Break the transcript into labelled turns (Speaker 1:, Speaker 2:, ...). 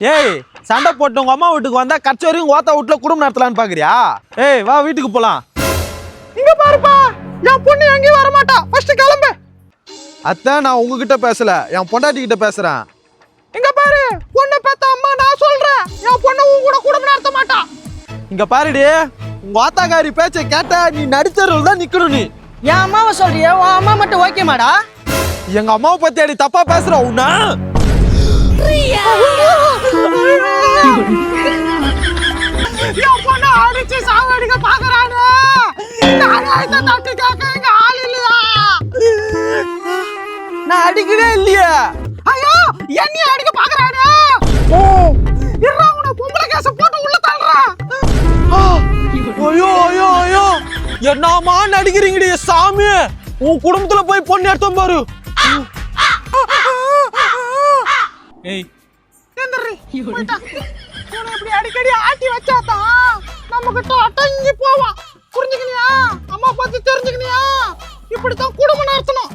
Speaker 1: ஏய் சண்டை போட்டு உங்க அம்மா வீட்டுக்கு வந்தா கட்சி வரைக்கும் ஓத்த வீட்டுல குடும்பம் நடத்தலான்னு பாக்குறியா? ஏய் வா வீட்டுக்கு போலாம்.
Speaker 2: இங்க பாருப்பா, என் பொண்ணு எங்கேயும் வர மாட்டா. ஃபர்ஸ்ட் கிளம்பு.
Speaker 1: அத்தை நான் உங்ககிட்ட பேசல, என் பொண்டாட்டி கிட்ட பேசுறேன்.
Speaker 2: இங்க பாரு, பொண்ணு பெத்த அம்மா நான் சொல்றேன், என் பொண்ணு உன் கூட குடும்பம் நடத்த மாட்டா.
Speaker 1: இங்க பாருடி, உங்க ஆத்தாக்காரி பேச்ச கேட்டா நீ நடிச்சருள் தான் நிக்கணும். நீ
Speaker 2: என் அம்மாவை சொல்றிய, உன் அம்மா மட்டும் ஓகே மாடா?
Speaker 1: எங்க அம்மாவை பத்தி அடி தப்பா பேசுற உன்ன
Speaker 2: என் பொண்ணு அடிச்சு சாவடிக்க பாக்குறானே. நான் தட்டி கேட்க எங்க ஆள் இல்லையா?
Speaker 1: நான் அடிக்கவே இல்லையே.
Speaker 2: ஐயோ என்னைய அடிக்க பாக்குறானே. இருடா, உன பொம்பளை கேஸ் போட்டு உள்ள தள்ளுறேன்.
Speaker 1: ஐயோ ஐயோ ஐயோ, என்னமா நடிக்கிறீங்கடி சாமி. உன் குடும்பத்துல போய் பொண்ணு எடுத்தோம் பாரு. ஏய்
Speaker 2: எந்திரி போய்டா. உன இப்படி அடிக்கடி ஆட்டி வச்சாதான் நம்ம கிட்ட அடங்கி போவான். புரிஞ்சுக்கணியா? அம்மா பத்தி தெரிஞ்சுக்கணியா? இப்படித்தான் குடும்பம் நடத்தணும்.